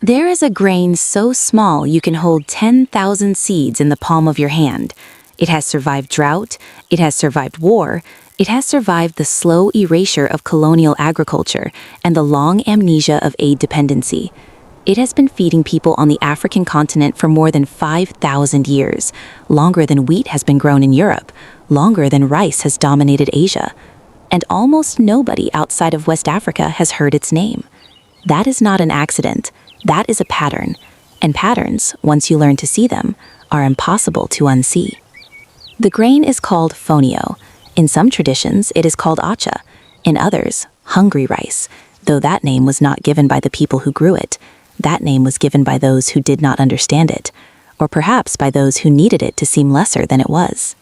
There is a grain so small you can hold 10,000 seeds in the palm of your hand. It has survived drought, it has survived war, it has survived the slow erasure of colonial agriculture and the long amnesia of aid dependency. It has been feeding people on the African continent for more than 5,000 years, longer than wheat has been grown in Europe, longer than rice has dominated Asia. And almost nobody outside of West Africa has heard its name. That is not an accident. That is a pattern. And patterns, once you learn to see them, are impossible to unsee. The grain is called fonio. In some traditions, it is called acha. In others, hungry rice, though that name was not given by the people who grew it. That name was given by those who did not understand it, or perhaps by those who needed it to seem lesser than it was.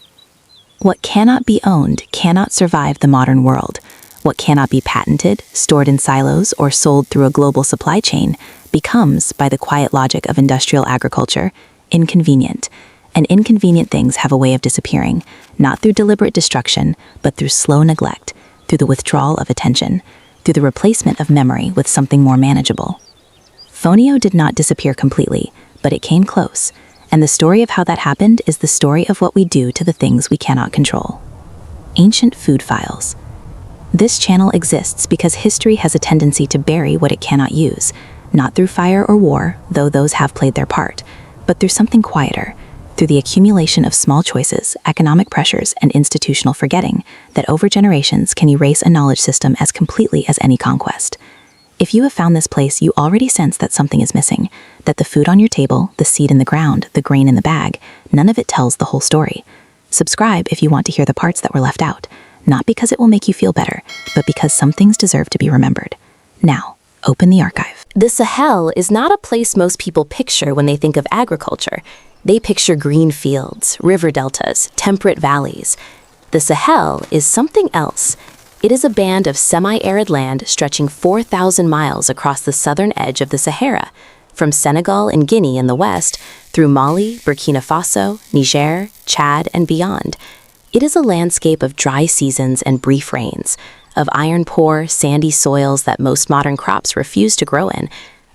What cannot be owned cannot survive the modern world. What cannot be patented, stored in silos, or sold through a global supply chain becomes, by the quiet logic of industrial agriculture, inconvenient. And inconvenient things have a way of disappearing, not through deliberate destruction, but through slow neglect, through the withdrawal of attention, through the replacement of memory with something more manageable. Fonio did not disappear completely, but it came close, and the story of how that happened is the story of what we do to the things we cannot control. Ancient food files. This channel exists because history has a tendency to bury what it cannot use, not through fire or war, though those have played their part, but through something quieter, through the accumulation of small choices, economic pressures, and institutional forgetting that over generations can erase a knowledge system as completely as any conquest. If you have found this place, you already sense that something is missing, that the food on your table, the seed in the ground, the grain in the bag, none of it tells the whole story. Subscribe if you want to hear the parts that were left out, not because it will make you feel better, but because some things deserve to be remembered. Now, open the archive. The Sahel is not a place most people picture when they think of agriculture. They picture green fields, river deltas, temperate valleys. The Sahel is something else. It is a band of semi-arid land stretching 4,000 miles across the southern edge of the Sahara, from Senegal and Guinea in the west, through Mali, Burkina Faso, Niger, Chad, and beyond. It is a landscape of dry seasons and brief rains, of iron-poor, sandy soils that most modern crops refuse to grow in,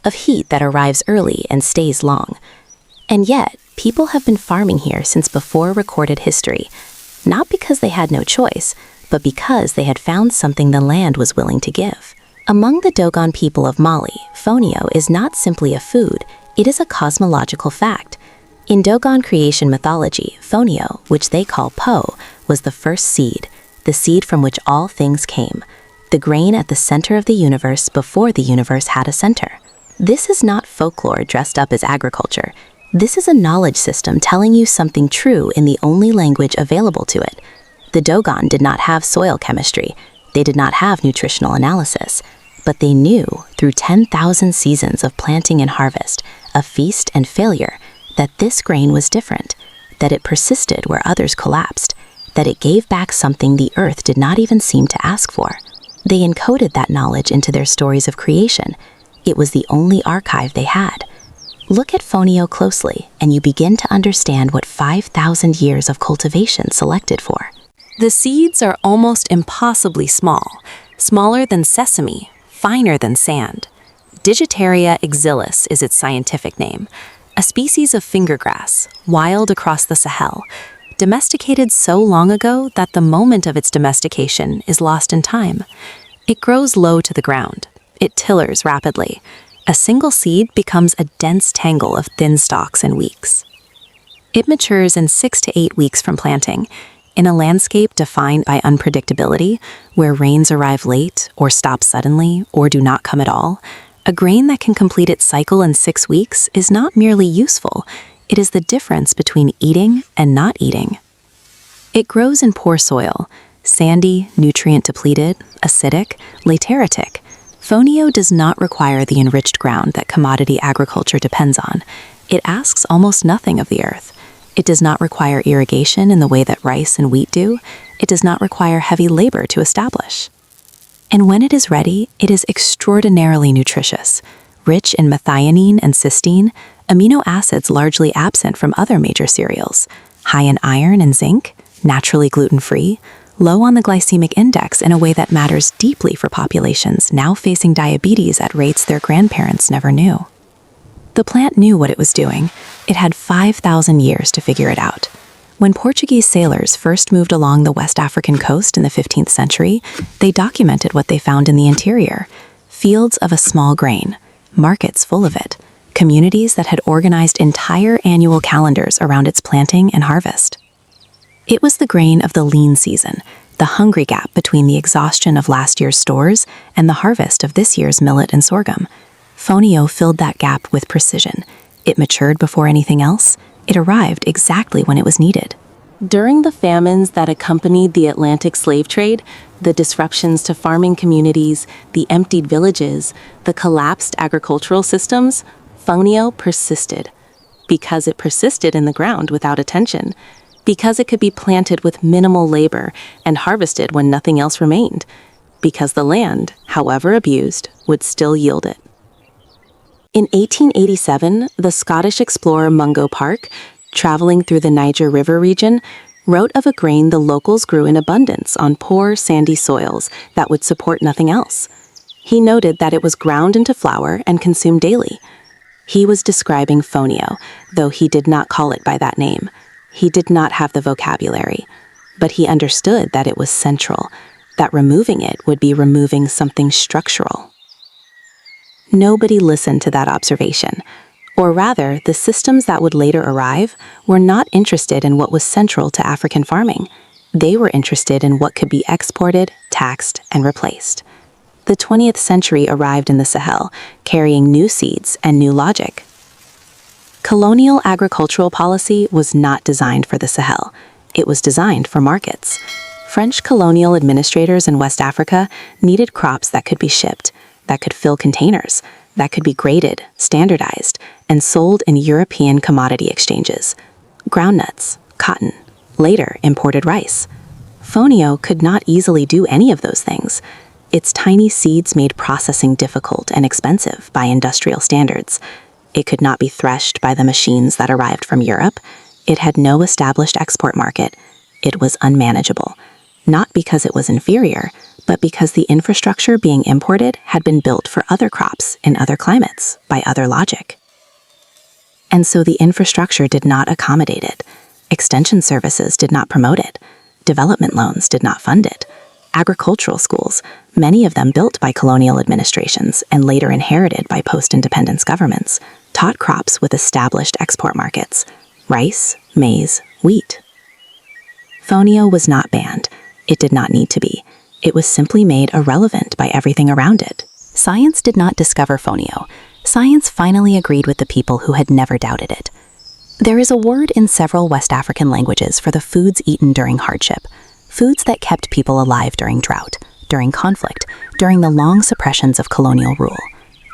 of heat that arrives early and stays long. And yet, people have been farming here since before recorded history, not because they had no choice, but because they had found something the land was willing to give. Among the Dogon people of Mali, fonio is not simply a food, it is a cosmological fact. In Dogon creation mythology, fonio, which they call po, was the first seed, the seed from which all things came, the grain at the center of the universe before the universe had a center. This is not folklore dressed up as agriculture. This is a knowledge system telling you something true in the only language available to it. The Dogon did not have soil chemistry, they did not have nutritional analysis, but they knew, through 10,000 seasons of planting and harvest, of feast and failure, that this grain was different, that it persisted where others collapsed, that it gave back something the earth did not even seem to ask for. They encoded that knowledge into their stories of creation. It was the only archive they had. Look at fonio closely, and you begin to understand what 5,000 years of cultivation selected for. The seeds are almost impossibly small, smaller than sesame, finer than sand. Digitaria exilis is its scientific name, a species of fingergrass, wild across the Sahel, domesticated so long ago that the moment of its domestication is lost in time. It grows low to the ground. It tillers rapidly. A single seed becomes a dense tangle of thin stalks in weeks. It matures in 6 to 8 weeks from planting, in a landscape defined by unpredictability, where rains arrive late, or stop suddenly, or do not come at all. A grain that can complete its cycle in 6 weeks is not merely useful, it is the difference between eating and not eating. It grows in poor soil, sandy, nutrient-depleted, acidic, lateritic. Fonio does not require the enriched ground that commodity agriculture depends on. It asks almost nothing of the earth. It does not require irrigation in the way that rice and wheat do. It does not require heavy labor to establish. And when it is ready, it is extraordinarily nutritious, rich in methionine and cysteine, amino acids largely absent from other major cereals, high in iron and zinc, naturally gluten-free, low on the glycemic index in a way that matters deeply for populations now facing diabetes at rates their grandparents never knew. The plant knew what it was doing. It had 5,000 years to figure it out. When Portuguese sailors first moved along the West African coast in the 15th century, they documented what they found in the interior: fields of a small grain, markets full of it, communities that had organized entire annual calendars around its planting and harvest. It was the grain of the lean season, the hungry gap between the exhaustion of last year's stores and the harvest of this year's millet and sorghum. Fonio filled that gap with precision. It matured before anything else. It arrived exactly when it was needed. During the famines that accompanied the Atlantic slave trade, the disruptions to farming communities, the emptied villages, the collapsed agricultural systems, Fonio persisted. Because it persisted in the ground without attention. Because it could be planted with minimal labor and harvested when nothing else remained. Because the land, however abused, would still yield it. In 1887, the Scottish explorer Mungo Park, traveling through the Niger River region, wrote of a grain the locals grew in abundance on poor, sandy soils that would support nothing else. He noted that it was ground into flour and consumed daily. He was describing Fonio, though he did not call it by that name. He did not have the vocabulary, but he understood that it was central, that removing it would be removing something structural. Nobody listened to that observation. Or rather, the systems that would later arrive were not interested in what was central to African farming. They were interested in what could be exported, taxed, and replaced. The 20th century arrived in the Sahel, carrying new seeds and new logic. Colonial agricultural policy was not designed for the Sahel. It was designed for markets. French colonial administrators in West Africa needed crops that could be shipped, that could fill containers, that could be graded, standardized, and sold in European commodity exchanges. Groundnuts, cotton, later imported rice. Fonio could not easily do any of those things. Its tiny seeds made processing difficult and expensive by industrial standards. It could not be threshed by the machines that arrived from Europe. It had no established export market. It was unmanageable, not because it was inferior, but because the infrastructure being imported had been built for other crops in other climates by other logic. And so the infrastructure did not accommodate it. Extension services did not promote it. Development loans did not fund it. Agricultural schools, many of them built by colonial administrations and later inherited by post-independence governments, taught crops with established export markets: rice, maize, wheat. Fonio was not banned. It did not need to be. It was simply made irrelevant by everything around it. Science did not discover Fonio. Science finally agreed with the people who had never doubted it. There is a word in several West African languages for the foods eaten during hardship, foods that kept people alive during drought, during conflict, during the long suppressions of colonial rule.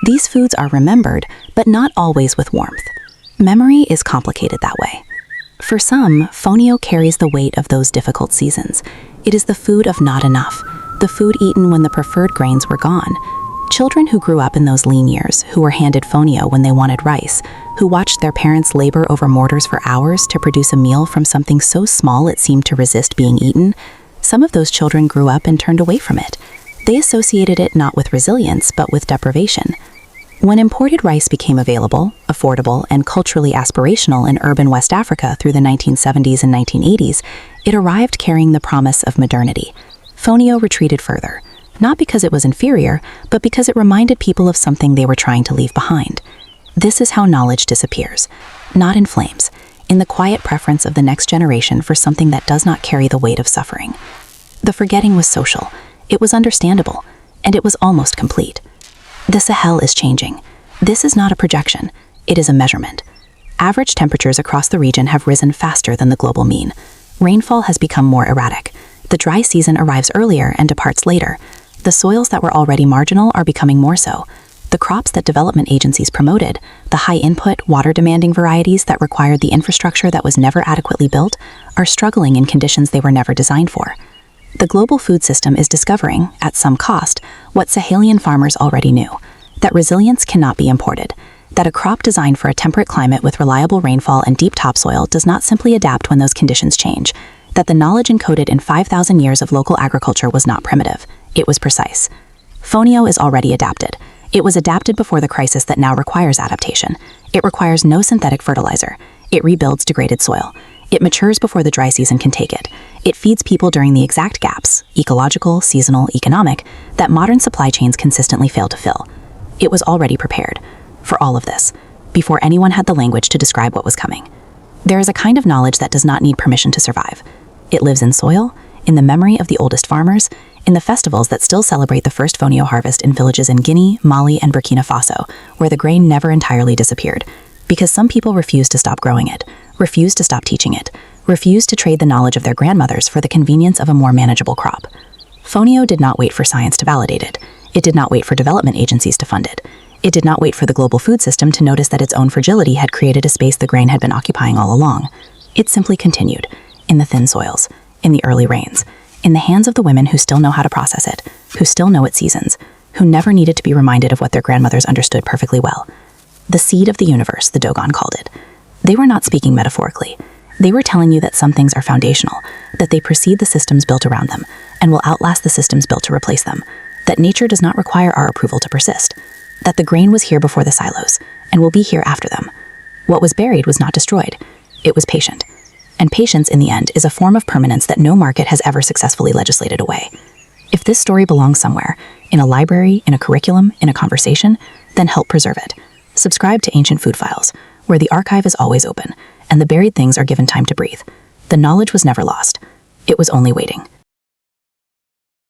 These foods are remembered, but not always with warmth. Memory is complicated that way. For some, Fonio carries the weight of those difficult seasons. It is the food of not enough, the food eaten when the preferred grains were gone. Children who grew up in those lean years, who were handed Fonio when they wanted rice, who watched their parents labor over mortars for hours to produce a meal from something so small it seemed to resist being eaten, some of those children grew up and turned away from it. They associated it not with resilience, but with deprivation. When imported rice became available, affordable, and culturally aspirational in urban West Africa through the 1970s and 1980s, it arrived carrying the promise of modernity. Fonio retreated further, not because it was inferior, but because it reminded people of something they were trying to leave behind. This is how knowledge disappears, not in flames, in the quiet preference of the next generation for something that does not carry the weight of suffering. The forgetting was social, it was understandable, and it was almost complete. The Sahel is changing. This is not a projection, it is a measurement. Average temperatures across the region have risen faster than the global mean. Rainfall has become more erratic. The dry season arrives earlier and departs later. The soils that were already marginal are becoming more so. The crops that development agencies promoted, the high-input, water-demanding varieties that required the infrastructure that was never adequately built, are struggling in conditions they were never designed for. The global food system is discovering, at some cost, what Sahelian farmers already knew: that resilience cannot be imported, that a crop designed for a temperate climate with reliable rainfall and deep topsoil does not simply adapt when those conditions change, that the knowledge encoded in 5,000 years of local agriculture was not primitive, it was precise. Fonio is already adapted. It was adapted before the crisis that now requires adaptation. It requires no synthetic fertilizer. It rebuilds degraded soil. It matures before the dry season can take it. It feeds people during the exact gaps, ecological, seasonal, economic, that modern supply chains consistently fail to fill. It was already prepared for all of this, before anyone had the language to describe what was coming. There is a kind of knowledge that does not need permission to survive. It lives in soil, in the memory of the oldest farmers, in the festivals that still celebrate the first fonio harvest in villages in Guinea, Mali, and Burkina Faso, where the grain never entirely disappeared, because some people refused to stop growing it, refused to stop teaching it, refused to trade the knowledge of their grandmothers for the convenience of a more manageable crop. Fonio did not wait for science to validate it. It did not wait for development agencies to fund it. It did not wait for the global food system to notice that its own fragility had created a space the grain had been occupying all along. It simply continued, in the thin soils, in the early rains, in the hands of the women who still know how to process it, who still know its seasons, who never needed to be reminded of what their grandmothers understood perfectly well. The seed of the universe, the Dogon called it. They were not speaking metaphorically. They were telling you that some things are foundational, that they precede the systems built around them, and will outlast the systems built to replace them, that nature does not require our approval to persist, that the grain was here before the silos, and will be here after them. What was buried was not destroyed. It was patient. And patience, in the end, is a form of permanence that no market has ever successfully legislated away. If this story belongs somewhere, in a library, in a curriculum, in a conversation, then help preserve it. Subscribe to Ancient Food Files, where the archive is always open, and the buried things are given time to breathe. The knowledge was never lost. It was only waiting.